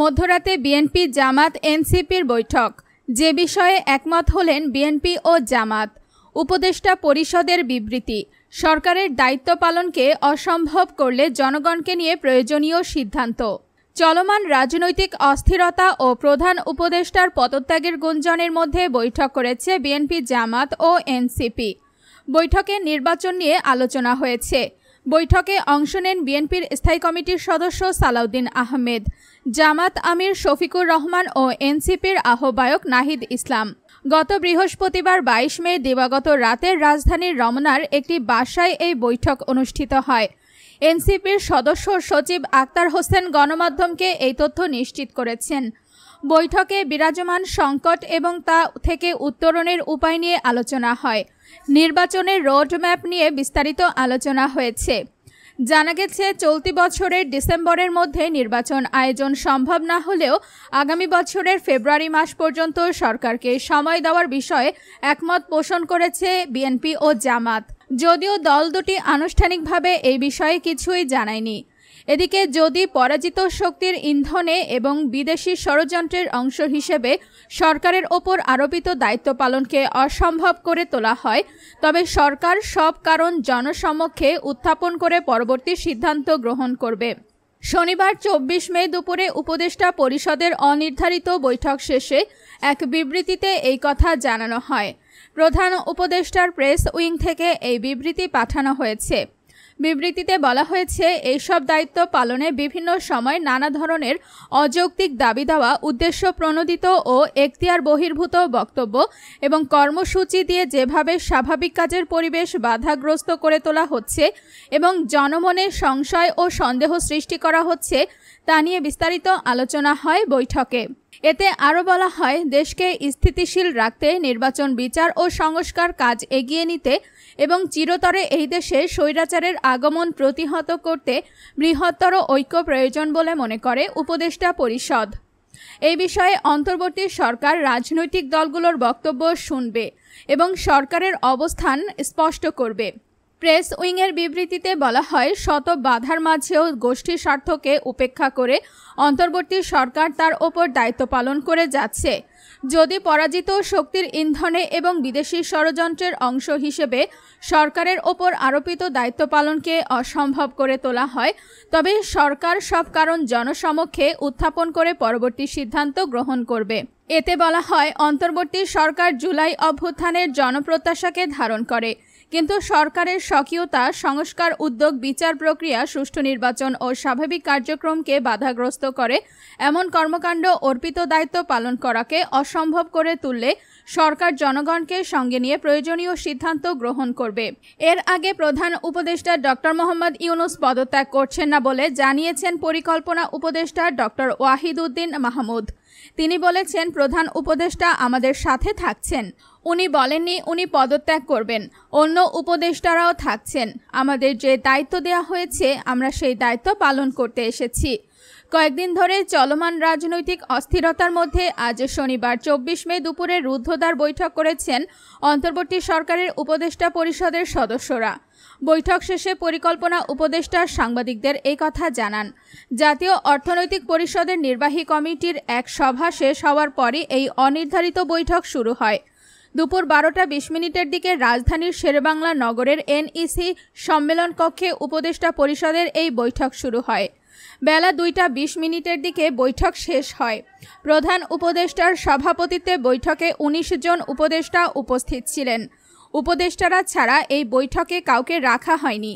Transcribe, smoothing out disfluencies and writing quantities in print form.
মধ্যরাতে বিএনপি জামাত এনসিপির বৈঠক। যে বিষয়ে একমত হলেন বিএনপি ও জামাত। উপদেষ্টা পরিষদের বিবৃতি। সরকারের দায়িত্ব পালনকে অসম্ভব করলে জনগণকে নিয়ে প্রয়োজনীয় সিদ্ধান্ত। চলমান রাজনৈতিক অস্থিরতা ও প্রধান উপদেষ্টার পদত্যাগের গুঞ্জনের মধ্যে বৈঠক করেছে বিএনপি, জামাত ও এনসিপি। বৈঠকে নির্বাচন নিয়ে আলোচনা হয়েছে। বৈঠকে অংশ নেন বিএনপির স্থায়ী কমিটির সদস্য সালাউদ্দিন আহমেদ, জামাত আমির শফিকুর রহমান ও এনসিপির আহ্বায়ক নাহিদ ইসলাম। গত বৃহস্পতিবার 22 মে দিবাগত রাতে রাজধানীর রমনার একটি বাসায় এই বৈঠক অনুষ্ঠিত হয়। এনসিপির সদস্য সচিব আক্তার হোসেন গণমাধ্যমকে এই তথ্য নিশ্চিত করেছেন। বৈঠকে বিরাজমান সংকট এবং তা থেকে উত্তরণের উপায় নিয়ে আলোচনা হয়। নির্বাচনের রোডম্যাপ নিয়ে বিস্তারিত আলোচনা হয়েছে। জানা গেছে, চলতি বছরের ডিসেম্বরের মধ্যে নির্বাচন আয়োজন সম্ভব না হলেও আগামী বছরের ফেব্রুয়ারি মাস পর্যন্ত সরকারকে সময় দেওয়ার বিষয়ে একমত পোষণ করেছে বিএনপি ও জামাত। যদিও দল দুটি আনুষ্ঠানিকভাবে এই বিষয়ে কিছুই জানায়নি। এদিকে যদি পরাজিত শক্তির ইন্ধনে এবং বিদেশি ষড়যন্ত্রের অংশ হিসেবে সরকারের ওপর আরোপিত দায়িত্ব পালনকে অসম্ভব করে তোলা হয়, তবে সরকার সব কারণ জনসমক্ষে উত্থাপন করে পরবর্তী সিদ্ধান্ত গ্রহণ করবে। শনিবার 24 মে দুপুরে উপদেষ্টা পরিষদের অনির্ধারিত বৈঠক শেষে এক বিবৃতিতে এই কথা জানানো হয়। প্রধান উপদেষ্টার প্রেস উইং থেকে এই বিবৃতি পাঠানো হয়েছে। বিবৃতিতে বলা হয়েছে, এইসব দায়িত্ব পালনে বিভিন্ন সময় নানা ধরনের অযৌক্তিক দাবি দেওয়া, উদ্দেশ্য প্রণোদিত ও এখতিয়ার বহির্ভূত বক্তব্য এবং কর্মসূচি দিয়ে যেভাবে স্বাভাবিক কাজের পরিবেশ বাধাগ্রস্ত করে তোলা হচ্ছে এবং জনমনে সংশয় ও সন্দেহ সৃষ্টি করা হচ্ছে, তা নিয়ে বিস্তারিত আলোচনা হয় বৈঠকে। এতে আরও বলা হয়, দেশকে স্থিতিশীল রাখতে, নির্বাচন, বিচার ও সংস্কার কাজ এগিয়ে নিতে এবং চিরতরে এই দেশে স্বৈরাচারের আগমন প্রতিহত করতে বৃহত্তর ঐক্য প্রয়োজন বলে মনে করে উপদেষ্টা পরিষদ। এই বিষয়ে অন্তর্বর্তী সরকার রাজনৈতিক দলগুলোর বক্তব্য শুনবে এবং সরকারের অবস্থান স্পষ্ট করবে। প্রেস উইংয়ের বিবৃতিতে বলা হয়, শত বাধার মাঝেও গোষ্ঠী স্বার্থকে উপেক্ষা করে অন্তর্বর্তী সরকার তার ওপর দায়িত্ব পালন করে যাচ্ছে। যদি পরাজিত শক্তির ইন্ধনে এবং বিদেশি ষড়যন্ত্রের অংশ হিসেবে সরকারের ওপর আরোপিত দায়িত্ব পালনকে অসম্ভব করে তোলা হয়, তবে সরকার সব কারণ জনসমক্ষে উত্থাপন করে পরবর্তী সিদ্ধান্ত গ্রহণ করবে। এতে বলা হয়, অন্তর্বর্তী সরকার জুলাই অভ্যুত্থানের জনপ্রত্যাশাকে ধারণ করে, কিন্তু সরকারের স্বকীয়তা, সংস্কার উদ্যোগ, বিচার প্রক্রিয়া, সুষ্ঠু নির্বাচন ও স্বাভাবিক কার্যক্রমকে বাধাগ্রস্ত করে এমন কর্মকাণ্ড অর্পিত দায়িত্ব পালন করাকে অসম্ভব করে তুললে সরকার জনগণকে সঙ্গে নিয়ে প্রয়োজনীয় সিদ্ধান্ত গ্রহণ করবে। এর আগে প্রধান উপদেষ্টা ডক্টর মোহাম্মদ ইউনূস পদত্যাগ করছেন না বলে জানিয়েছেন পরিকল্পনা উপদেষ্টা ডক্টর ওয়াহিদ উদ্দিন মাহমুদ। তিনি বলেছেন, প্রধান উপদেষ্টা আমাদের সাথে থাকছেন। উনি বলেননি উনি পদত্যাগ করবেন। অন্য উপদেষ্টারাও থাকছেন। আমাদের যে দায়িত্ব দেওয়া হয়েছে, আমরা সেই দায়িত্ব পালন করতে এসেছি। কয়েকদিন ধরে চলমান রাজনৈতিক অস্থিরতার মধ্যে আজ শনিবার 24 মে দুপুরে রুদ্ধদ্বার বৈঠক করেছেন অন্তর্বর্তী সরকারের উপদেষ্টা পরিষদের সদস্যরা। বৈঠক শেষে পরিকল্পনা উপদেষ্টা সাংবাদিকদের এই কথা জানান। জাতীয় অর্থনৈতিক পরিষদের নির্বাহী কমিটির এক সভা শেষ হওয়ার পরই এই অনির্ধারিত বৈঠক শুরু হয়। দুপুর 12টা 20 দিকে রাজধানীর শেরেবাংলা নগরের এনইসি সম্মেলন কক্ষে উপদেষ্টা পরিষদের এই বৈঠক শুরু হয়। বেলা 2টা 20 দিকে বৈঠক শেষ হয়। প্রধান উপদেষ্টার সভাপতিত্বে বৈঠকে 19 জন উপদেষ্টা উপস্থিত ছিলেন। উপদেষ্টারা ছাড়া এই বৈঠকে কাউকে রাখা হয়নি।